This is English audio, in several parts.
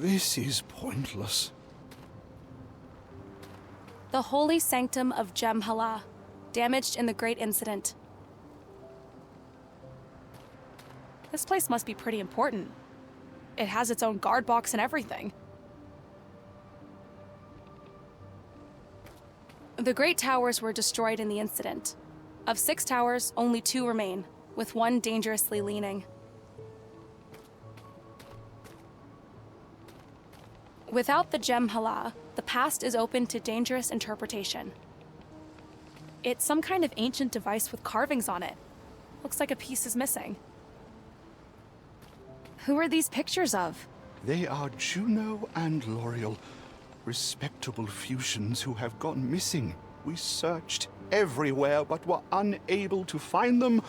This is pointless. The holy sanctum of Jem'Hala, damaged in the Great Incident. This place must be pretty important. It has its own guard box and everything. The Great Towers were destroyed in the incident. Of 6 towers, only 2 remain, with 1 dangerously leaning. Without the Jem'Hala, the past is open to dangerous interpretation. It's some kind of ancient device with carvings on it. Looks like a piece is missing. Who are these pictures of? They are Juno and L'Oreal, respectable fusions who have gone missing. We searched everywhere but were unable to find them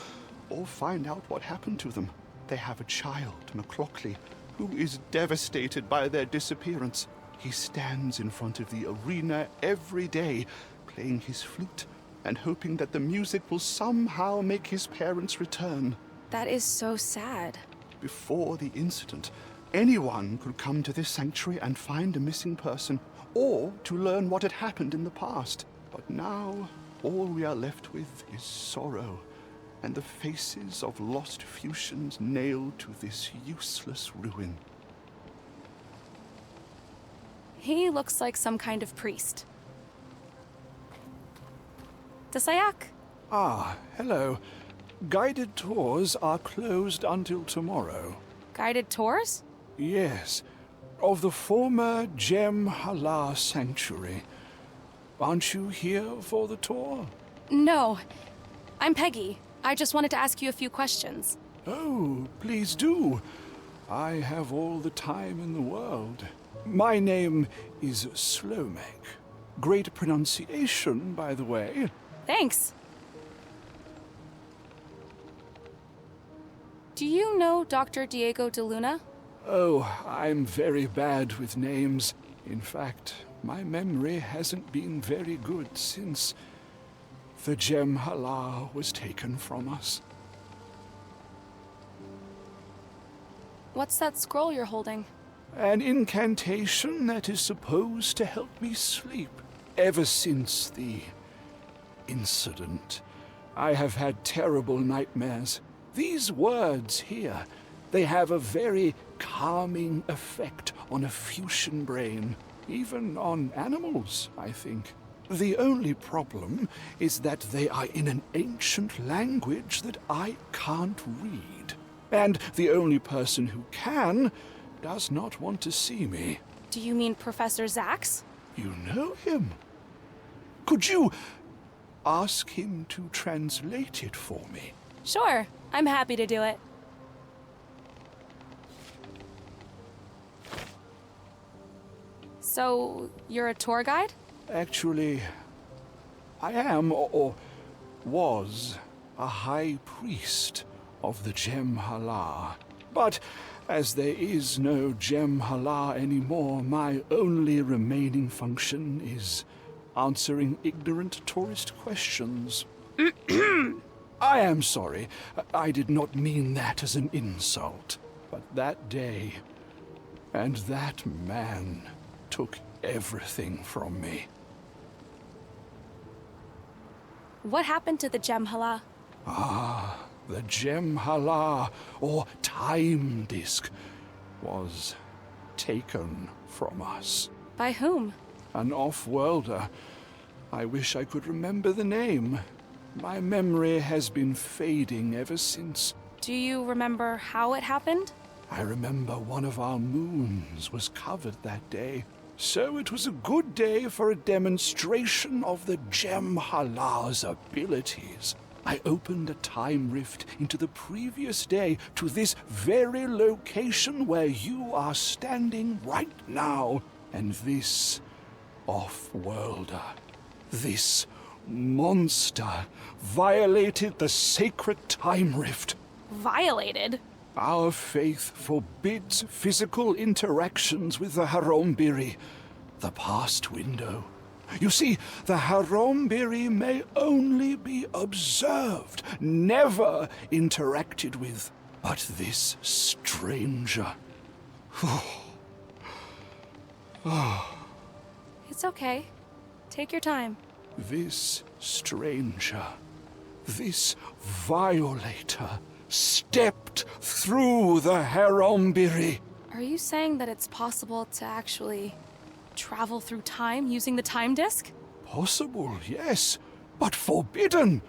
or find out what happened to them. They have a child, McLaughlin, who is devastated by their disappearance. He stands in front of the arena every day, playing his flute and hoping that the music will somehow make his parents return. That is so sad. Before the incident, anyone could come to this sanctuary and find a missing person, or to learn what had happened in the past. But now, all we are left with is sorrow, and the faces of lost fusions nailed to this useless ruin. He looks like some kind of priest. Dasayak? Ah, hello. Guided tours are closed until tomorrow. Guided tours? Yes, of the former Jem'Hala Sanctuary. Aren't you here for the tour? No. I'm Peggy. I just wanted to ask you a few questions. Oh, please do. I have all the time in the world. My name is Slomek. Great pronunciation, by the way. Thanks. Do you know Dr. Diego de Luna? Oh, I'm very bad with names. In fact, my memory hasn't been very good since the Jem'Hala was taken from us. What's that scroll you're holding? An incantation that is supposed to help me sleep. Ever since the incident, I have had terrible nightmares. These words here, they have a very calming effect on a fusion brain, even on animals, I think. The only problem is that they are in an ancient language that I can't read. And the only person who can does not want to see me. Do you mean Professor Zax? You know him? Could you ask him to translate it for me? Sure, I'm happy to do it. So, you're a tour guide? Actually, I am, or was, a high priest of the Jem'Hala. But as there is no Jem'Hala anymore, my only remaining function is answering ignorant tourist questions. I am sorry. I did not mean that as an insult. But that day, and that man took everything from me. What happened to the Jem'Hala? Ah, the Jem'Hala, or time disk, was taken from us. By whom? An off-worlder. I wish I could remember the name. My memory has been fading ever since. Do you remember how it happened? I remember one of our moons was covered that day. So it was a good day for a demonstration of the Jem'Hala's abilities. I opened a time rift into the previous day to this very location where you are standing right now. And this off-worlder, this monster, violated the sacred time rift. Violated? Our faith forbids physical interactions with the Harombiri, the past window. You see, the Harombiri may only be observed, never interacted with. But this stranger, It's okay. Take your time. This stranger, this violator, stepped through the Herombiri. Are you saying that it's possible to actually travel through time using the time disk? Possible, yes, but forbidden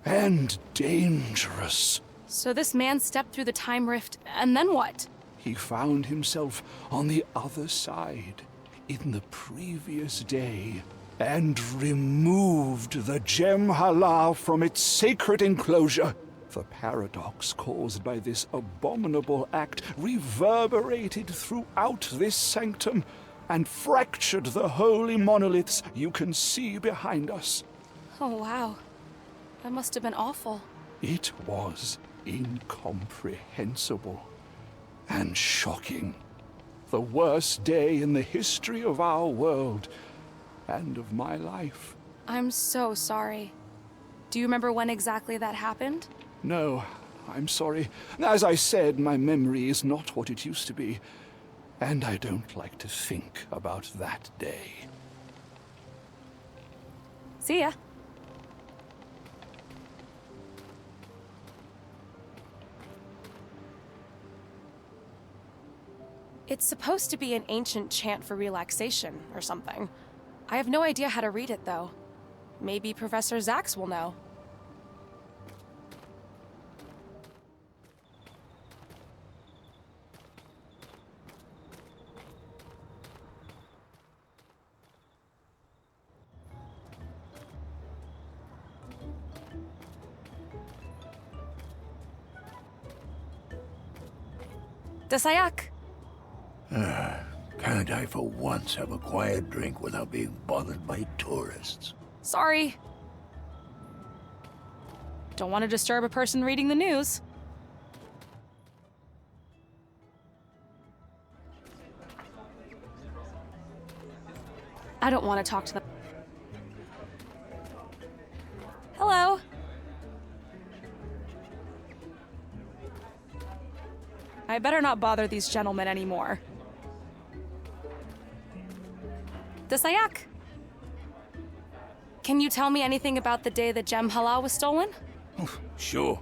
and dangerous. So this man stepped through the time rift, and then what? He found himself on the other side in the previous day and removed the gem halal from its sacred enclosure. The paradox caused by this abominable act reverberated throughout this sanctum and fractured the holy monoliths you can see behind us. Oh, wow. That must have been awful. It was incomprehensible and shocking. The worst day in the history of our world and of my life. I'm so sorry. Do you remember when exactly that happened? No, I'm sorry. As I said, my memory is not what it used to be, and I don't like to think about that day. See ya. It's supposed to be an ancient chant for relaxation or something. I have no idea how to read it, though. Maybe Professor Zax will know. Desayak! Can't I for once have a quiet drink without being bothered by tourists? Sorry. Don't want to disturb a person reading the news. I don't want to talk to them. Hello. I better not bother these gentlemen anymore. Desayak! Can you tell me anything about the day the gem halal was stolen? Sure.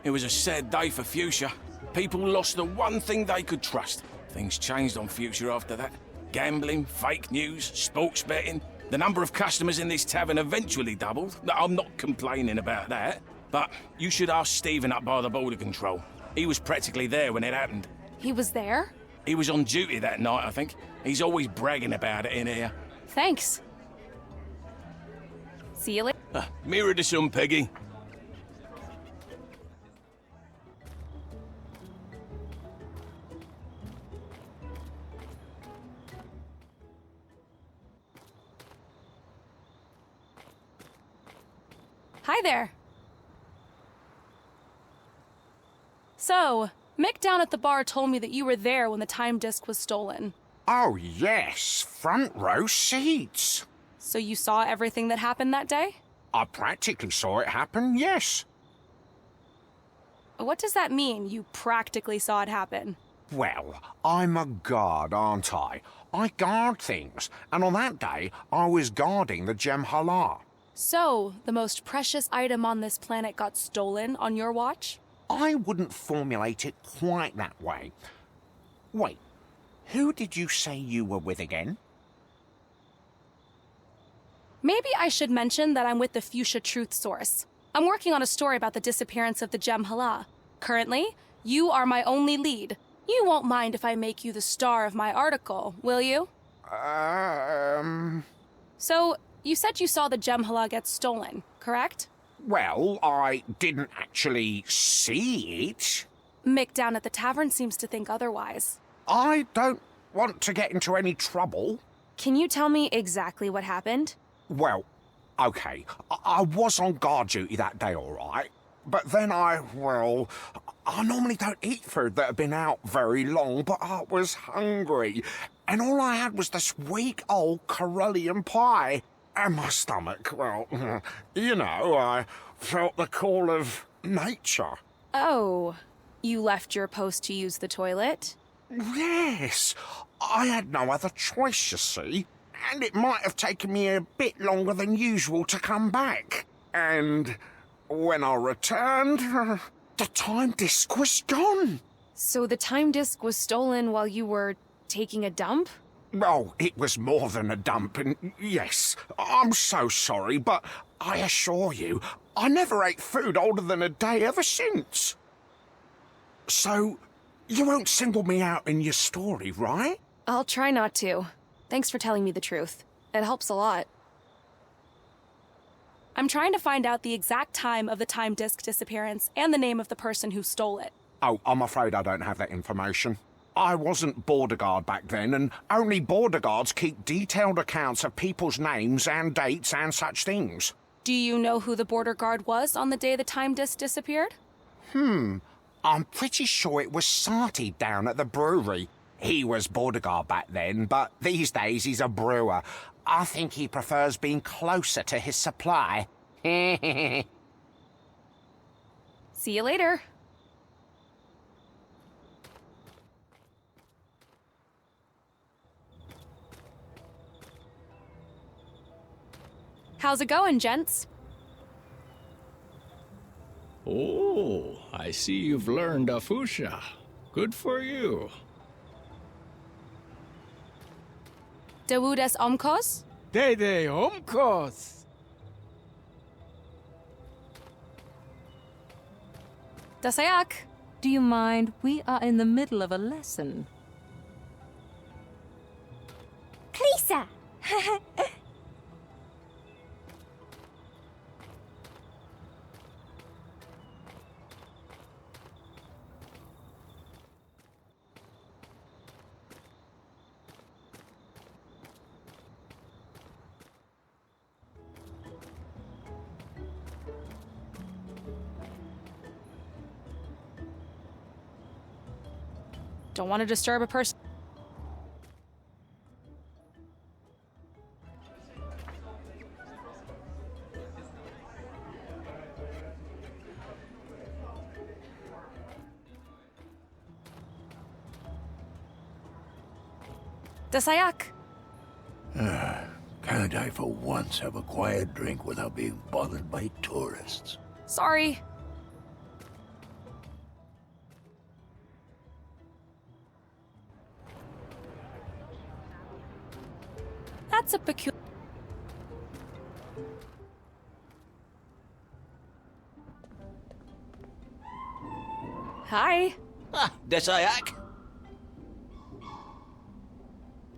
It was a sad day for Fuchsia. People lost the one thing they could trust. Things changed on Fuchsia after that. Gambling, fake news, sports betting. The number of customers in this tavern eventually doubled. I'm not complaining about that. But you should ask Stephen up by the border control. He was practically there when it happened. He was there? He was on duty that night, I think. He's always bragging about it in here. Thanks. See you later. Mirror to some, Peggy. Hi there. So, Mick down at the bar told me that you were there when the time disk was stolen. Oh, yes. Front row seats. So you saw everything that happened that day? I practically saw it happen, yes. What does that mean, you practically saw it happen? Well, I'm a guard, aren't I? I guard things, and on that day, I was guarding the gem halal. So, the most precious item on this planet got stolen on your watch? I wouldn't formulate it quite that way. Wait, who did you say you were with again? Maybe I should mention that I'm with the Fuchsia Truth Source. I'm working on a story about the disappearance of the gem halal. Currently, you are my only lead. You won't mind if I make you the star of my article, will you? So, you said you saw the gem halal get stolen, correct? Well, I didn't actually see it. Mick down at the tavern seems to think otherwise. I don't want to get into any trouble. Can you tell me exactly what happened? Well, okay, I was on guard duty that day, all right. But then I normally don't eat food that had been out very long, but I was hungry. And all I had was this weak old Corellian pie. And my stomach, well, you know, I felt the call of nature. Oh, you left your post to use the toilet? Yes. I had no other choice, you see. And it might have taken me a bit longer than usual to come back. And when I returned, the time disc was gone. So the time disc was stolen while you were taking a dump? Oh, it was more than a dump, and yes, I'm so sorry, but I assure you, I never ate food older than a day ever since. So, you won't single me out in your story, right? I'll try not to. Thanks for telling me the truth. It helps a lot. I'm trying to find out the exact time of the time disk disappearance and the name of the person who stole it. Oh, I'm afraid I don't have that information. I wasn't border guard back then, and only border guards keep detailed accounts of people's names and dates and such things. Do you know who the border guard was on the day the time disk disappeared? I'm pretty sure it was Sarty down at the brewery. He was border guard back then, but these days he's a brewer. I think he prefers being closer to his supply. See you later. How's it going, gents? Oh, I see you've learned Afusha. Good for you. Dewudes Omkos? Dede Omkos. Dasayak? Do you mind? We are in the middle of a lesson. Klisa! Don't want to disturb a person. Dasayak? Can't I for once have a quiet drink without being bothered by tourists? Sorry. That's a peculiar... Hi. Desayak?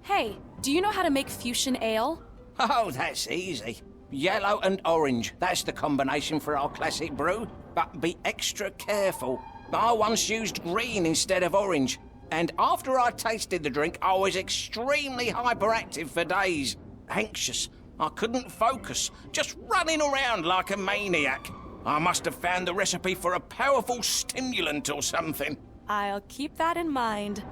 Hey, do you know how to make fuchsia ale? Oh, that's easy. Yellow and orange. That's the combination for our classic brew. But be extra careful. I once used green instead of orange. And after I tasted the drink, I was extremely hyperactive for days. Anxious. I couldn't focus. Just running around like a maniac. I must have found the recipe for a powerful stimulant or something. I'll keep that in mind.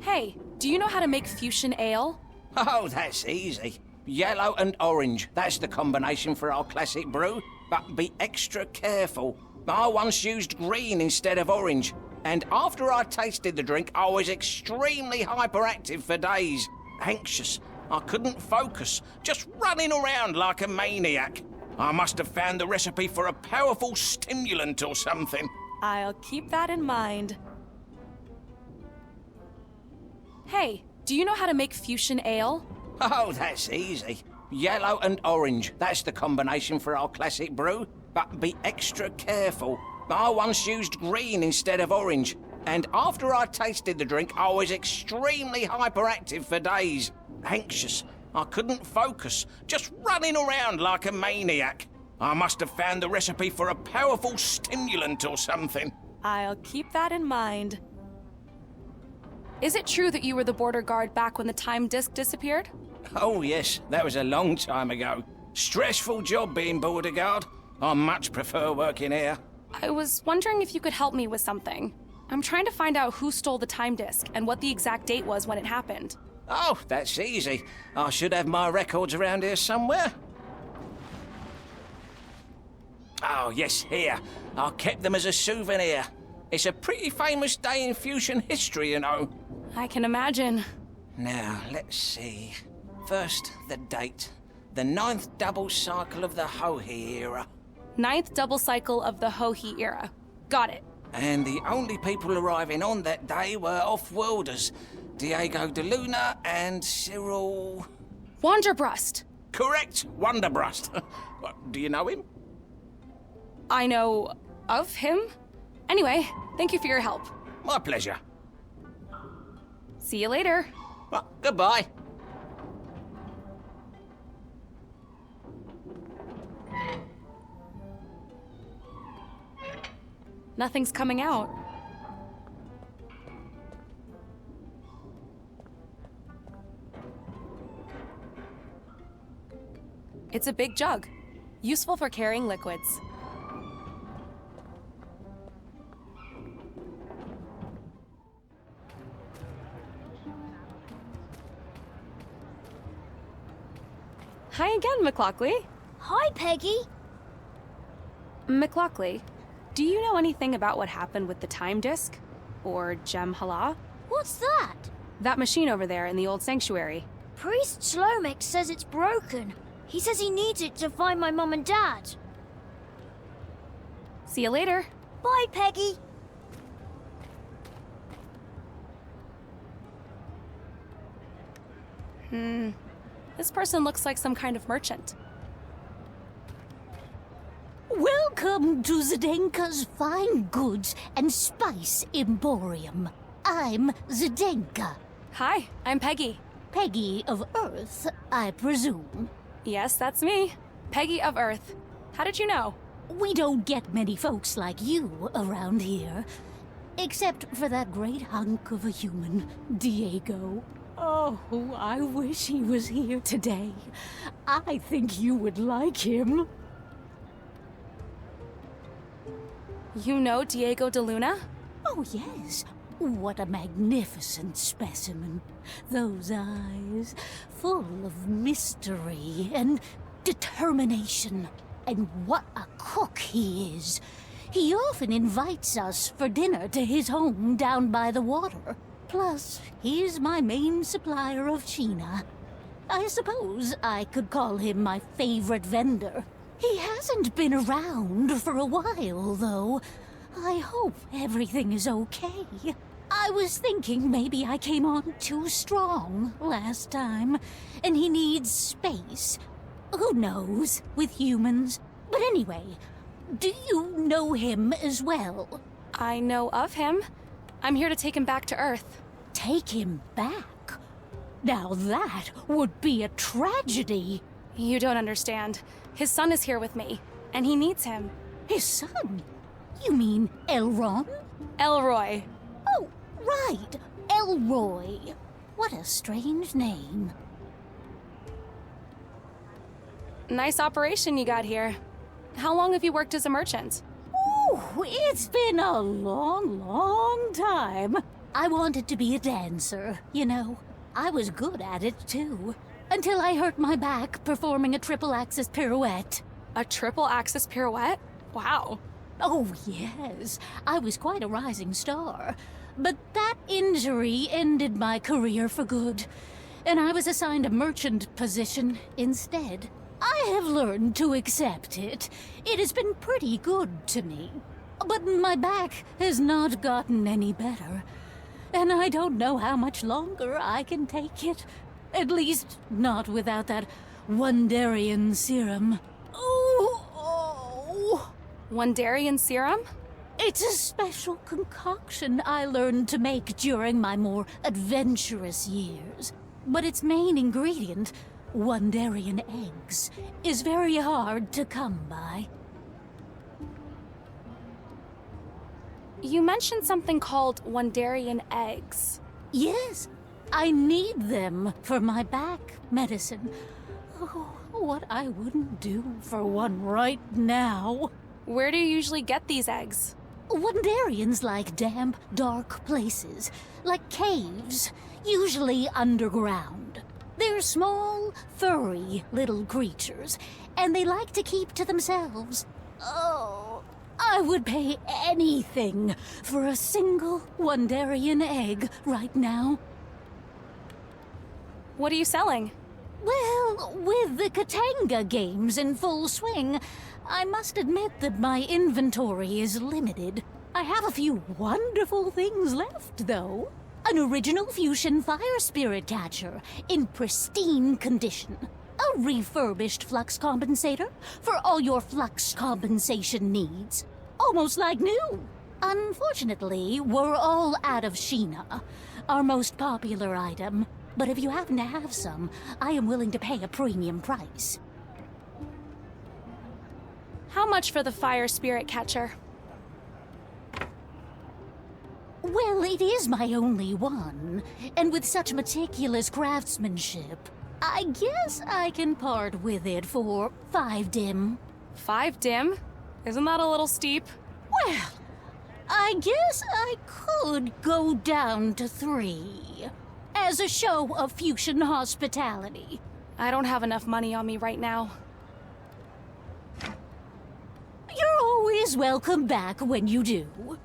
Hey, do you know how to make fuchsia ale? Oh, that's easy. Yellow and orange. That's the combination for our classic brew. But be extra careful. I once used green instead of orange. And after I tasted the drink, I was extremely hyperactive for days. Anxious. I couldn't focus. Just running around like a maniac. I must have found the recipe for a powerful stimulant or something. I'll keep that in mind. Hey, do you know how to make fuchsia ale? Oh, that's easy. Yellow and orange. That's the combination for our classic brew. But be extra careful. I once used green instead of orange. And after I tasted the drink, I was extremely hyperactive for days. Anxious. I couldn't focus. Just running around like a maniac. I must have found the recipe for a powerful stimulant or something. I'll keep that in mind. Is it true that you were the border guard back when the time disk disappeared? Oh, yes. That was a long time ago. Stressful job being border guard. I much prefer working here. I was wondering if you could help me with something. I'm trying to find out who stole the time disk and what the exact date was when it happened. Oh, that's easy. I should have my records around here somewhere. Oh, yes, here. I kept them as a souvenir. It's a pretty famous day in fusion history, you know. I can imagine. Now, let's see. First, the date. The 9th double cycle of the Hohi era. 9th double cycle of the Hohi era. Got it. And the only people arriving on that day were off-worlders. Diego de Luna and Cyril... Wanderbrust. Correct, Wonderbrust. Do you know him? I know of him. Anyway, thank you for your help. My pleasure. See you later. Well, goodbye. Nothing's coming out. It's a big jug, useful for carrying liquids. Hi again, McLaughley. Hi, Peggy. McLaughley, do you know anything about what happened with the time disk? Or Gem Hala? What's that? That machine over there in the old sanctuary. Priest Slomek says it's broken. He says he needs it to find my mum and dad. See you later. Bye, Peggy. This person looks like some kind of merchant. Welcome to Zdenka's Fine Goods and Spice Emporium. I'm Zdenka. Hi, I'm Peggy. Peggy of Earth, I presume. Yes, that's me. Peggy of Earth. How did you know? We don't get many folks like you around here. Except for that great hunk of a human, Diego. Oh, I wish he was here today. I think you would like him. You know Diego de Luna? Oh, yes. What a magnificent specimen. Those eyes, full of mystery and determination. And what a cook he is. He often invites us for dinner to his home down by the water. Plus, he's my main supplier of Sheena. I suppose I could call him my favorite vendor. He hasn't been around for a while, though. I hope everything is okay. I was thinking maybe I came on too strong last time, and he needs space. Who knows, with humans? But anyway, do you know him as well? I know of him. I'm here to take him back to Earth. Take him back? Now that would be a tragedy. You don't understand. His son is here with me, and he needs him. His son? You mean Elron? Elroy. Oh, right. Elroy. What a strange name. Nice operation you got here. How long have you worked as a merchant? Ooh, it's been a long time. I wanted to be a dancer, you know. I was good at it, too. Until I hurt my back performing a triple-axis pirouette. A triple-axis pirouette? Wow. Oh, yes. I was quite a rising star. But that injury ended my career for good. And I was assigned a merchant position instead. I have learned to accept it. It has been pretty good to me. But my back has not gotten any better. And I don't know how much longer I can take it. At least, not without that Wondarian serum. Oh! Wondarian serum? It's a special concoction I learned to make during my more adventurous years. But its main ingredient, Wondarian eggs, is very hard to come by. You mentioned something called Wondarian eggs. Yes, I need them for my back medicine. Oh, what I wouldn't do for one right now. Where do you usually get these eggs? Wondarians like damp, dark places, like caves, usually underground. They're small, furry little creatures, and they like to keep to themselves. Oh, I would pay anything for a single Wondarian egg right now. What are you selling? Well, with the Katanga games in full swing, I must admit that my inventory is limited. I have a few wonderful things left, though. An original fusion fire spirit catcher in pristine condition. A refurbished flux compensator for all your flux compensation needs. Almost like new. Unfortunately, we're all out of Sheena, our most popular item. But if you happen to have some, I am willing to pay a premium price. How much for the fire spirit catcher? Well, it is my only one, and with such meticulous craftsmanship, I guess I can part with it for 5 dim. 5 dim? Isn't that a little steep? Well, I guess I could go down to 3. As a show of fusion hospitality. I don't have enough money on me right now. You're always welcome back when you do.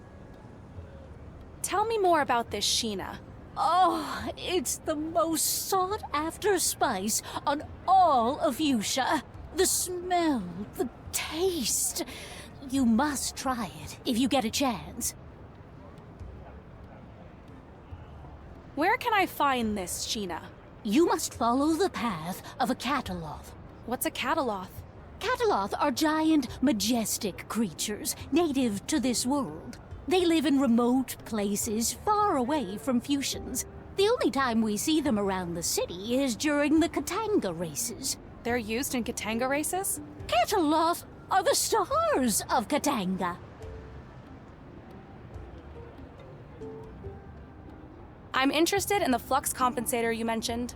Tell me more about this Sheena. Oh, it's the most sought-after spice on all of Fuchsia. The smell, the taste. You must try it if you get a chance. Where can I find this Sheena? You must follow the path of a cataloth. What's a cataloth? Cataloth are giant, majestic creatures native to this world. They live in remote places far away from fusions. The only time we see them around the city is during the Katanga races. They're used in Katanga races? Cataloth are the stars of Katanga. I'm interested in the flux compensator you mentioned.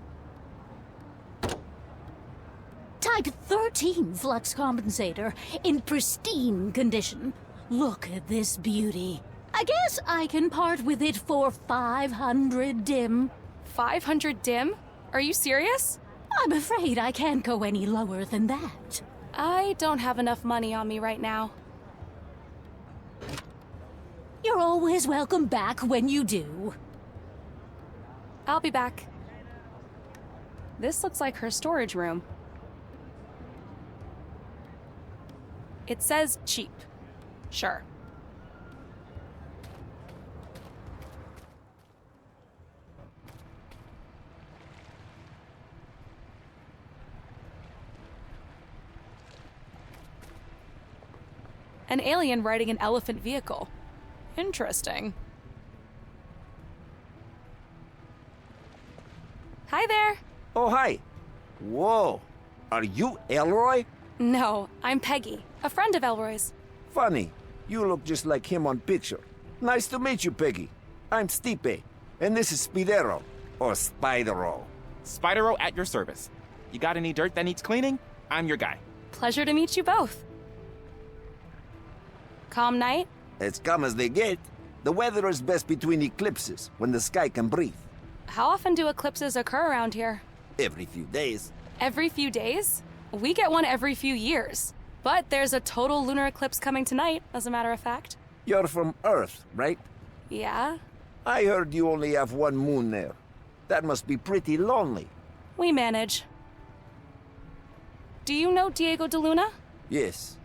Type 13 flux compensator in pristine condition. Look at this beauty. I guess I can part with it for 500 dim. 500 dim? Are you serious? I'm afraid I can't go any lower than that. I don't have enough money on me right now. You're always welcome back when you do. I'll be back. This looks like her storage room. It says cheap. Sure. An alien riding an elephant vehicle. Interesting. Hi there. Oh, hi. Whoa. Are you Elroy? No, I'm Peggy, a friend of Elroy's. Funny. You look just like him on picture. Nice to meet you, Peggy. I'm Stipe, and this is Spidero, or Spidero. Spidero at your service. You got any dirt that needs cleaning? I'm your guy. Pleasure to meet you both. Calm night? As calm as they get. The weather is best between eclipses, when the sky can breathe. How often do eclipses occur around here? Every few days. Every few days? We get one every few years. But there's a total lunar eclipse coming tonight, as a matter of fact. You're from Earth, right? Yeah? I heard you only have one moon there. That must be pretty lonely. We manage. Do you know Diego de Luna? Yes.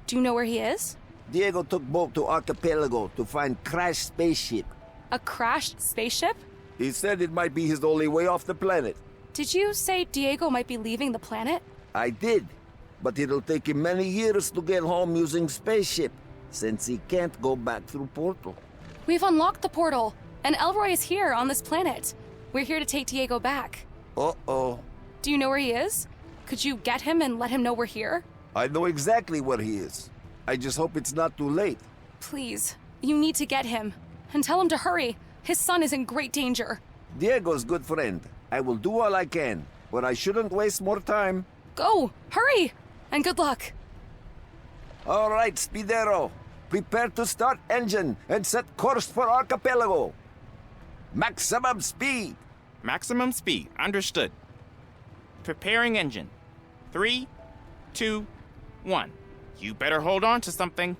Do you know where he is? Diego took boat to Archipelago to find crashed spaceship. A crashed spaceship? He said it might be his only way off the planet. Did you say Diego might be leaving the planet? I did, but it'll take him many years to get home using spaceship, since he can't go back through portal. We've unlocked the portal, and Elroy is here on this planet. We're here to take Diego back. Uh-oh. Do you know where he is? Could you get him and let him know we're here? I know exactly where he is. I just hope it's not too late. Please, you need to get him. And tell him to hurry. His son is in great danger. Diego's good friend. I will do all I can, but I shouldn't waste more time. Go! Hurry! And good luck. All right, Spidero. Prepare to start engine and set course for Archipelago. Maximum speed. Maximum speed. Understood. Preparing engine. 3, 2, 1. You better hold on to something.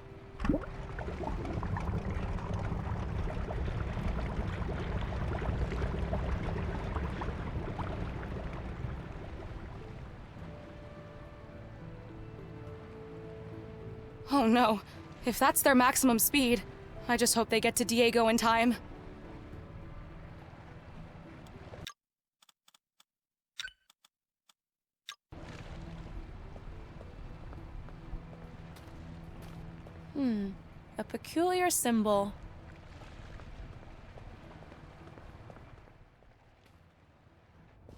Oh no. If that's their maximum speed, I just hope they get to Diego in time. A peculiar symbol.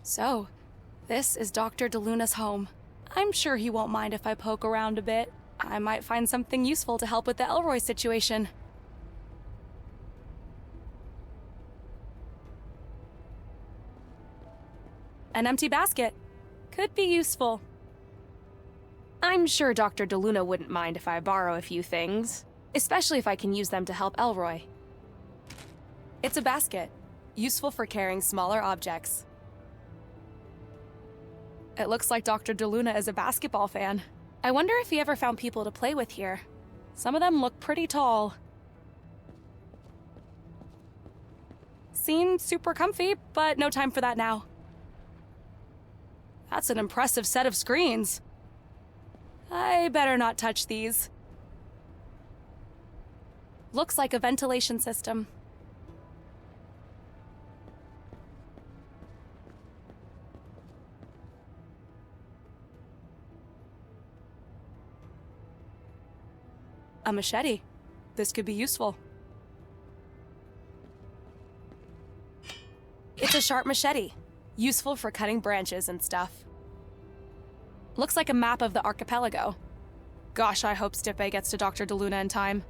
So, this is Dr. DeLuna's home. I'm sure he won't mind if I poke around a bit. I might find something useful to help with the Elroy situation. An empty basket. Could be useful. I'm sure Dr. DeLuna wouldn't mind if I borrow a few things, especially if I can use them to help Elroy. It's a basket, useful for carrying smaller objects. It looks like Dr. DeLuna is a basketball fan. I wonder if he ever found people to play with here. Some of them look pretty tall. Seemed super comfy, but no time for that now. That's an impressive set of screens. I better not touch these. Looks like a ventilation system. A machete. This could be useful. It's a sharp machete, useful for cutting branches and stuff. Looks like a map of the archipelago. Gosh, I hope Stipe gets to Dr. DeLuna in time.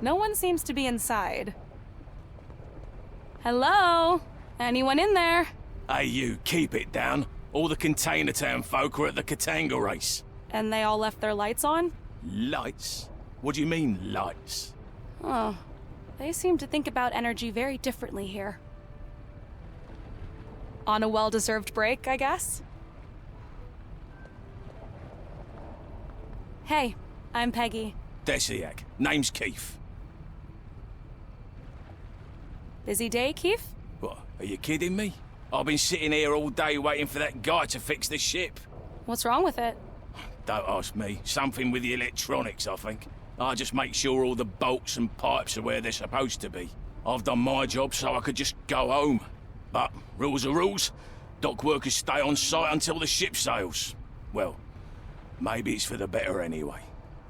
No one seems to be inside. Hello? Anyone in there? Hey, you, keep it down. All the Container Town folk are at the Katanga race. And they all left their lights on? Lights? What do you mean, lights? Oh, they seem to think about energy very differently here. On a well-deserved break, I guess? Hey, I'm Peggy. Desiak. Name's Keith. Busy day, Keith? What, are you kidding me? I've been sitting here all day waiting for that guy to fix the ship. What's wrong with it? Don't ask me. Something with the electronics, I think. I just make sure all the bolts and pipes are where they're supposed to be. I've done my job so I could just go home. But rules are rules. Dock workers stay on site until the ship sails. Well, maybe it's for the better anyway.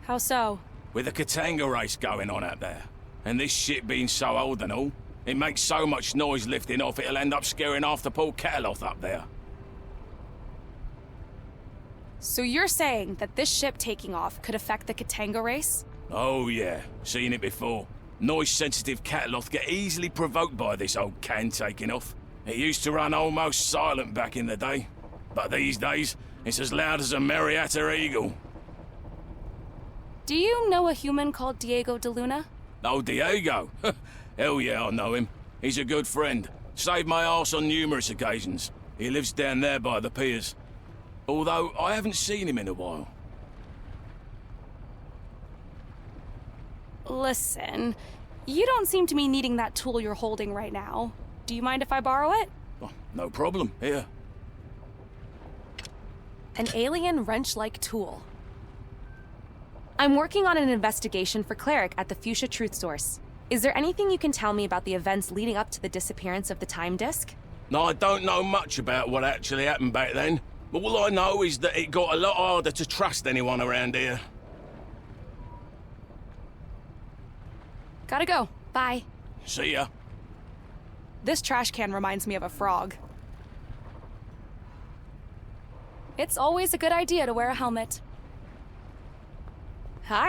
How so? With the Katanga race going on out there, and this ship being so old and all, it makes so much noise lifting off it'll end up scaring half the Port Cataloth up there. So you're saying that this ship taking off could affect the Katanga race? Oh yeah, seen it before. Noise-sensitive Cataloth get easily provoked by this old can taking off. It used to run almost silent back in the day, but these days, it's as loud as a Marietta eagle. Do you know a human called Diego DeLuna? Oh, Diego? Hell yeah, I know him. He's a good friend. Saved my arse on numerous occasions. He lives down there by the piers. Although, I haven't seen him in a while. Listen, you don't seem to be needing that tool you're holding right now. Do you mind if I borrow it? Oh, no problem. Here. An alien wrench-like tool. I'm working on an investigation for Cleric at the Fuchsia Truth Source. Is there anything you can tell me about the events leading up to the disappearance of the time disk? No, I don't know much about what actually happened back then. But all I know is that it got a lot harder to trust anyone around here. Gotta go. Bye. See ya. This trash can reminds me of a frog. It's always a good idea to wear a helmet.